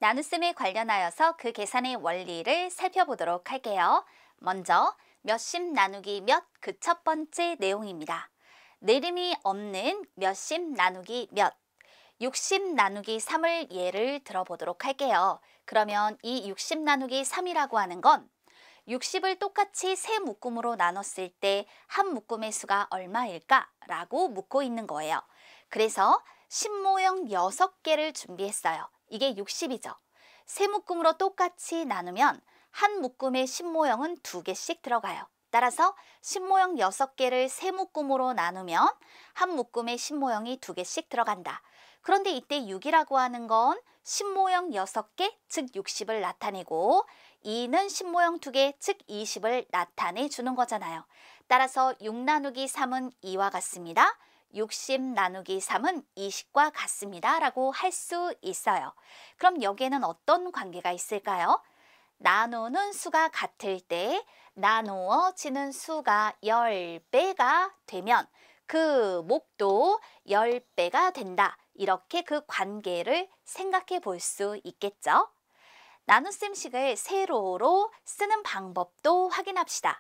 나눗셈에 관련하여서 그 계산의 원리를 살펴보도록 할게요. 먼저 몇십 나누기 몇 그 첫 번째 내용입니다. 내림이 없는 몇십 나누기 몇 60 나누기 3을 예를 들어보도록 할게요. 그러면 이 60 나누기 3이라고 하는 건 60을 똑같이 세 묶음으로 나눴을 때 한 묶음의 수가 얼마일까? 라고 묻고 있는 거예요. 그래서 신모형 6개를 준비했어요. 이게 60이죠. 세 묶음으로 똑같이 나누면 한 묶음의 신모형은 2개씩 들어가요. 따라서 신모형 6개를 세 묶음으로 나누면 한 묶음의 신모형이 2개씩 들어간다. 그런데 이때 6이라고 하는 건 신모형 6개, 즉 60을 나타내고 2는 신모형 2개, 즉 20을 나타내 주는 거잖아요. 따라서 6 나누기 3은 2와 같습니다. 60 나누기 3은 20과 같습니다. 라고 할 수 있어요. 그럼 여기에는 어떤 관계가 있을까요? 나누는 수가 같을 때 나누어지는 수가 10배가 되면 그 목도 10배가 된다. 이렇게 그 관계를 생각해 볼 수 있겠죠? 나눗셈식을 세로로 쓰는 방법도 확인합시다.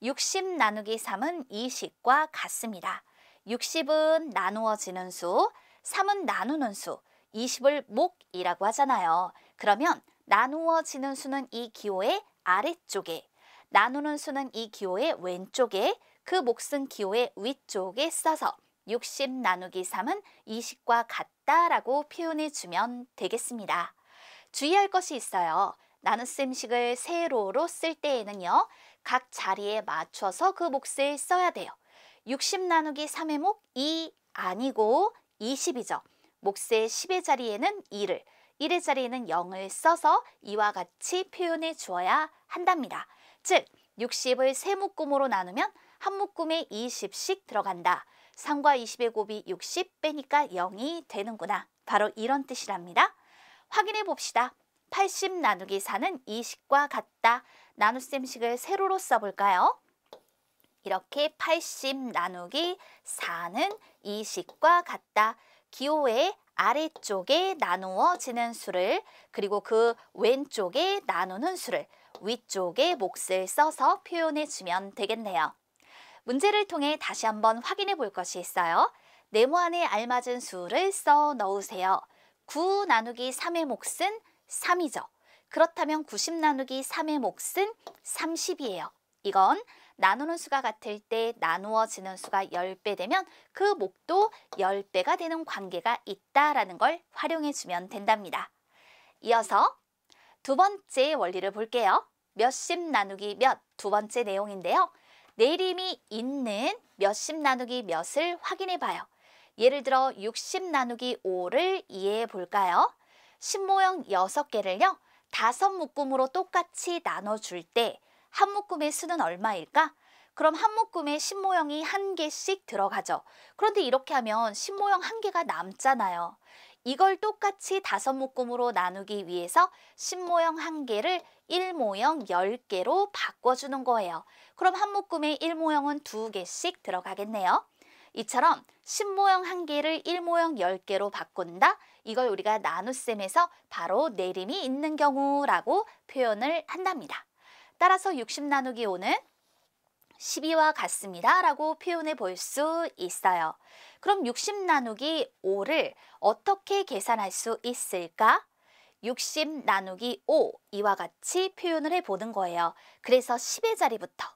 60 나누기 3은 20과 같습니다. 60은 나누어지는 수, 3은 나누는 수, 20을 목이라고 하잖아요. 그러면 나누어지는 수는 이 기호의 아래쪽에, 나누는 수는 이 기호의 왼쪽에, 그 몫은 기호의 위쪽에 써서 60 나누기 3은 20과 같다라고 표현해 주면 되겠습니다. 주의할 것이 있어요. 나눗셈식을 세로로 쓸 때에는요. 각 자리에 맞춰서 그 몫을 써야 돼요. 60 나누기 3의 목 2 아니고 20이죠. 몫의 10의 자리에는 2를, 1의 자리에는 0을 써서 이와 같이 표현해 주어야 한답니다. 즉 60을 세 묶음으로 나누면 한 묶음에 20씩 들어간다. 3과 20의 곱이 60 빼니까 0이 되는구나. 바로 이런 뜻이랍니다. 확인해 봅시다. 80 나누기 4는 20과 같다. 나눗셈식을 세로로 써볼까요? 이렇게 80 나누기 4는 20과 같다. 기호의 아래쪽에 나누어지는 수를, 그리고 그 왼쪽에 나누는 수를 위쪽에 몫을 써서 표현해 주면 되겠네요. 문제를 통해 다시 한번 확인해 볼 것이 있어요. 네모안에 알맞은 수를 써 넣으세요. 9 나누기 3의 몫은 3이죠. 그렇다면 90 나누기 3의 몫은 30이에요. 이건 나누는 수가 같을 때 나누어지는 수가 10배 되면 그 목도 10배가 되는 관계가 있다라는 걸 활용해 주면 된답니다. 이어서 두 번째 원리를 볼게요. 몇십 나누기 몇 두 번째 내용인데요. 내림이 있는 몇십 나누기 몇을 확인해 봐요. 예를 들어 60 나누기 5를 이해해 볼까요? 신모형 6개를요. 5묶음으로 똑같이 나눠줄 때 한 묶음의 수는 얼마일까? 그럼 한 묶음에 신모형이 1개씩 들어가죠. 그런데 이렇게 하면 신모형 1개가 남잖아요. 이걸 똑같이 5묶음으로 나누기 위해서 신모형 1개를 1모형 10개로 바꿔주는 거예요. 그럼 한 묶음에 1모형은 2개씩 들어가겠네요. 이처럼 신모형 1개를 1모형 10개로 바꾼다. 이걸 우리가 나눗셈에서 바로 내림이 있는 경우라고 표현을 한답니다. 따라서 60 나누기 5는 12와 같습니다. 라고 표현해 볼 수 있어요. 그럼 60 나누기 5를 어떻게 계산할 수 있을까? 60 나누기 5 이와 같이 표현을 해보는 거예요. 그래서 10의 자리부터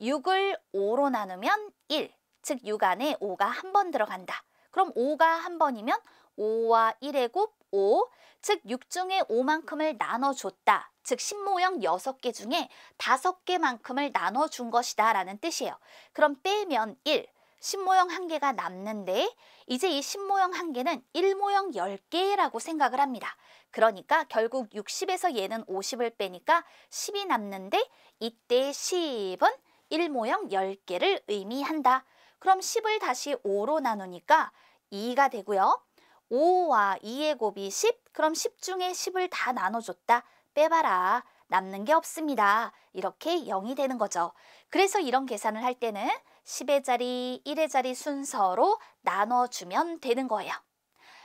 6을 5로 나누면 1, 즉 6 안에 5가 한 번 들어간다. 그럼 5가 한 번이면 5와 1의 곱 5, 즉 6 중에 5만큼을 나눠줬다. 즉 신모형 6개 중에 5개만큼을 나눠준 것이다 라는 뜻이에요. 그럼 빼면 1, 신모형 1개가 남는데 이제 이 신모형 1개는 1모형 10개라고 생각을 합니다. 그러니까 결국 60에서 얘는 50을 빼니까 10이 남는데 이때 10은 1모형 10개를 의미한다. 그럼 10을 다시 5로 나누니까 2가 되고요. 5와 2의 곱이 10, 그럼 10 중에 10을 다 나눠줬다. 빼봐라. 남는 게 없습니다. 이렇게 0이 되는 거죠. 그래서 이런 계산을 할 때는 10의 자리, 1의 자리 순서로 나눠주면 되는 거예요.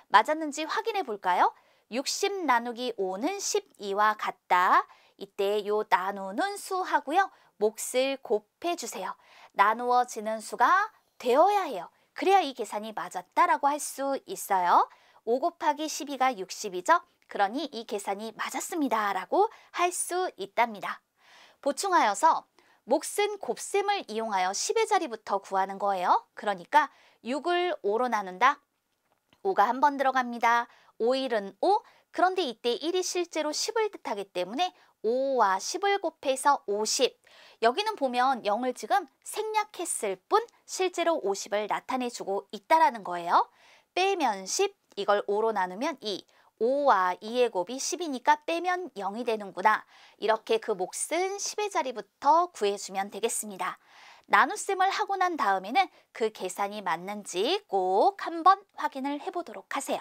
맞았는지 확인해 볼까요? 60 나누기 5는 12와 같다. 이때 요 나누는 수하고요. 몫을 곱해주세요. 나누어지는 수가 되어야 해요. 그래야 이 계산이 맞았다라고 할 수 있어요. 5 곱하기 12가 60이죠. 그러니 이 계산이 맞았습니다. 라고 할 수 있답니다. 보충하여서 몫은 곱셈을 이용하여 10의 자리부터 구하는 거예요. 그러니까 6을 5로 나눈다. 5가 한 번 들어갑니다. 5일은 5. 그런데 이때 1이 실제로 10을 뜻하기 때문에 5와 10을 곱해서 50. 여기는 보면 0을 지금 생략했을 뿐 실제로 50을 나타내주고 있다라는 거예요. 빼면 10, 이걸 5로 나누면 2. 5와 2의 곱이 10이니까 빼면 0이 되는구나. 이렇게 그 몫은 10의 자리부터 구해주면 되겠습니다. 나눗셈을 하고 난 다음에는 그 계산이 맞는지 꼭 한번 확인을 해보도록 하세요.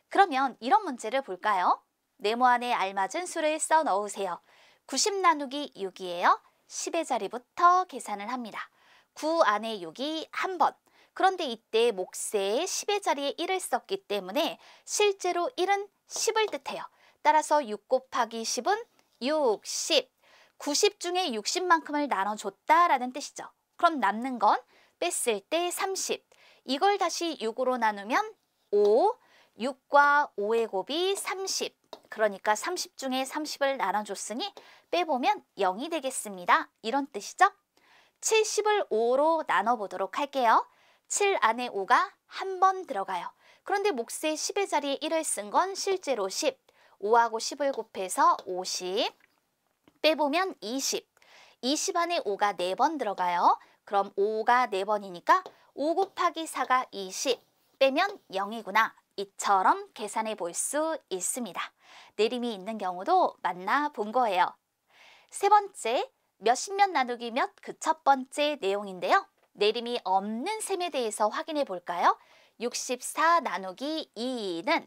그러면 이런 문제를 볼까요? 네모 안에 알맞은 수를 써 넣으세요. 90 나누기 6이에요. 10의 자리부터 계산을 합니다. 9 안에 6이 한 번. 그런데 이때 몫에 10의 자리에 1을 썼기 때문에 실제로 1은 10을 뜻해요. 따라서 6 곱하기 10은 60. 90 중에 60만큼을 나눠줬다라는 뜻이죠. 그럼 남는 건 뺐을 때 30. 이걸 다시 6으로 나누면 5. 6과 5의 곱이 30. 그러니까 30 중에 30을 나눠줬으니 빼보면 0이 되겠습니다. 이런 뜻이죠. 70을 5로 나눠보도록 할게요. 7 안에 5가 한 번 들어가요. 그런데 몫의 10의 자리에 1을 쓴 건 실제로 10. 5하고 10을 곱해서 50. 빼보면 20. 20 안에 5가 4번 들어가요. 그럼 5가 4번이니까 5 곱하기 4가 20. 빼면 0이구나. 이처럼 계산해 볼 수 있습니다. 내림이 있는 경우도 만나본 거예요. 세 번째, 몇십몇 나누기 몇 그 첫 번째 내용인데요. 내림이 없는 셈에 대해서 확인해 볼까요? 64 나누기 2는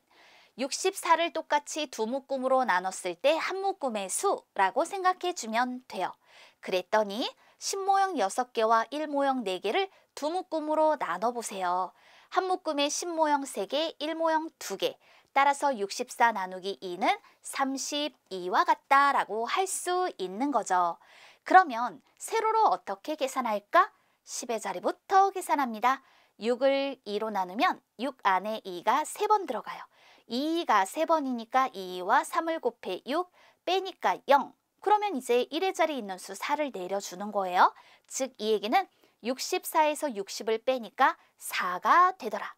64를 똑같이 두 묶음으로 나눴을 때 한 묶음의 수라고 생각해 주면 돼요. 그랬더니 10모형 6개와 1모형 4개를 두 묶음으로 나눠보세요. 한 묶음에 10모형 3개, 1모형 2개. 따라서 64 나누기 2는 32와 같다라고 할 수 있는 거죠. 그러면 세로로 어떻게 계산할까? 10의 자리부터 계산합니다. 6을 2로 나누면 6 안에 2가 3번 들어가요. 2가 3번이니까 2와 3을 곱해 6, 빼니까 0. 그러면 이제 1의 자리에 있는 수 4를 내려주는 거예요. 즉 이 얘기는 64에서 60을 빼니까 4가 되더라.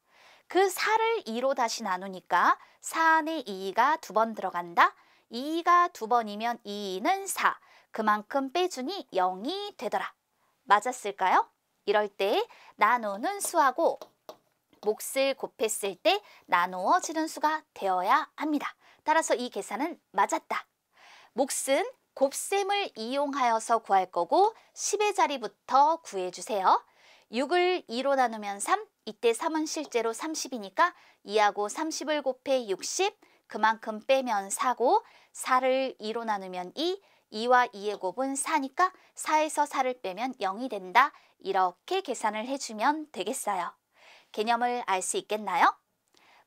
그 4를 2로 다시 나누니까 4 안에 2가 2번 들어간다. 2가 2번이면 2는 4. 그만큼 빼주니 0이 되더라. 맞았을까요? 이럴 때 나누는 수하고 몫을 곱했을 때 나누어지는 수가 되어야 합니다. 따라서 이 계산은 맞았다. 몫은 곱셈을 이용하여서 구할 거고 10의 자리부터 구해주세요. 6을 2로 나누면 3, 이때 3은 실제로 30이니까 2하고 30을 곱해 60, 그만큼 빼면 4고 4를 2로 나누면 2, 2와 2의 곱은 4니까 4에서 4를 빼면 0이 된다. 이렇게 계산을 해주면 되겠어요. 개념을 알 수 있겠나요?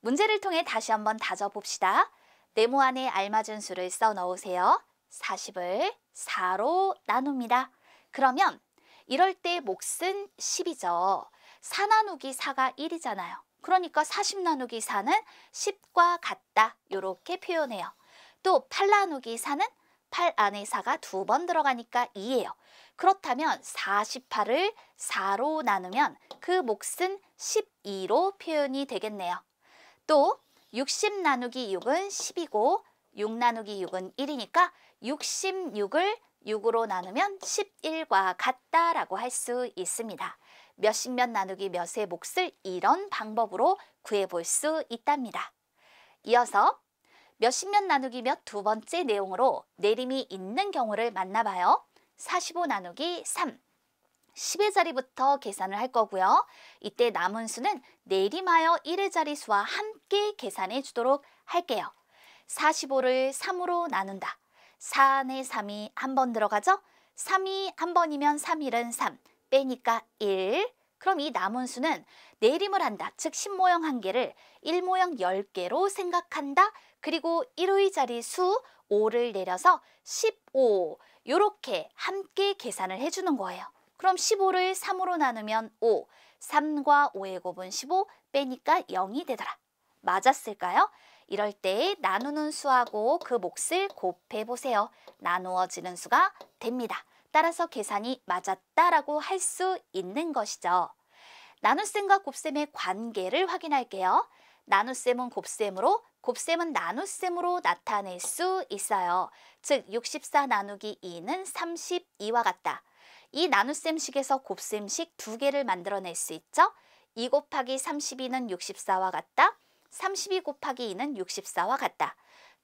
문제를 통해 다시 한번 다져봅시다. 네모 안에 알맞은 수를 써 넣으세요. 40을 4로 나눕니다. 그러면 이럴 때 몫은 10이죠. 4 나누기 4가 1이잖아요. 그러니까 40 나누기 4는 10과 같다. 이렇게 표현해요. 또 8 나누기 4는 8 안에 4가 2번 들어가니까 2예요. 그렇다면 48을 4로 나누면 그 몫은 12로 표현이 되겠네요. 또 60 나누기 6은 10이고 6 나누기 6은 1이니까 66을 6으로 나누면 11과 같다라고 할 수 있습니다. 몇십몇 나누기 몇의 몫을 이런 방법으로 구해볼 수 있답니다. 이어서 몇십몇 나누기 몇 두 번째 내용으로 내림이 있는 경우를 만나봐요. 45 나누기 3. 10의 자리부터 계산을 할 거고요. 이때 남은 수는 내림하여 1의 자리 수와 함께 계산해 주도록 할게요. 45를 3으로 나눈다. 4 안에 3이 한 번 들어가죠? 3이 한 번이면 3일은 3, 빼니까 1. 그럼 이 남은 수는 내림을 한다. 즉 10모형 1개를 1모형 10개로 생각한다. 그리고 1의 자리 수 5를 내려서 15 이렇게 함께 계산을 해주는 거예요. 그럼 15를 3으로 나누면 5, 3과 5의 곱은 15 빼니까 0이 되더라. 맞았을까요? 이럴 때 나누는 수하고 그 몫을 곱해보세요. 나누어지는 수가 됩니다. 따라서 계산이 맞았다라고 할 수 있는 것이죠. 나눗셈과 곱셈의 관계를 확인할게요. 나눗셈은 곱셈으로, 곱셈은 나눗셈으로 나타낼 수 있어요. 즉 64 나누기 2는 32와 같다. 이 나눗셈식에서 곱셈식 2개를 만들어낼 수 있죠. 2 곱하기 32는 64와 같다. 32 곱하기 2는 64와 같다.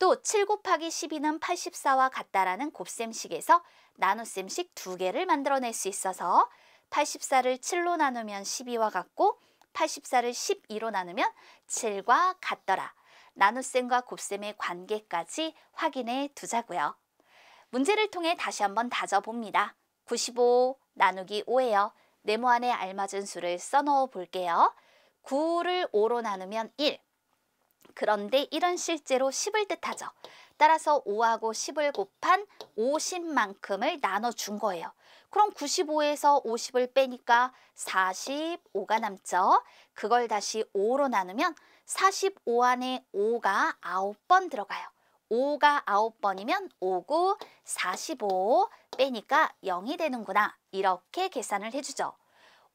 또 7 곱하기 12는 84와 같다라는 곱셈식에서 나눗셈식 2개를 만들어낼 수 있어서 84를 7로 나누면 12와 같고 84를 12로 나누면 7과 같더라. 나눗셈과 곱셈의 관계까지 확인해 두자고요. 문제를 통해 다시 한번 다져봅니다. 95 나누기 5예요. 네모 안에 알맞은 수를 써넣어 볼게요. 9를 5로 나누면 1. 그런데 1은 실제로 10을 뜻하죠. 따라서 5하고 10을 곱한 50만큼을 나눠준 거예요. 그럼 95에서 50을 빼니까 45가 남죠. 그걸 다시 5로 나누면 45 안에 5가 9번 들어가요. 5가 9번이면 5, 9, 45 빼니까 0이 되는구나. 이렇게 계산을 해주죠.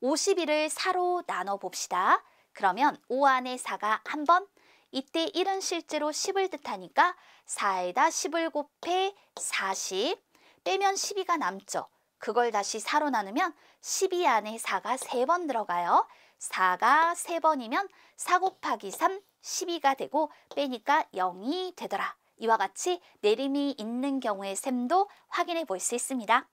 51을 4로 나눠봅시다. 그러면 5 안에 4가 1번. 이때 1은 실제로 10을 뜻하니까 4에다 10을 곱해 40 빼면 12가 남죠. 그걸 다시 4로 나누면 12 안에 4가 3번 들어가요. 4가 3번이면 4 곱하기 3, 12가 되고 빼니까 0이 되더라. 이와 같이 내림이 있는 경우의 셈도 확인해 볼 수 있습니다.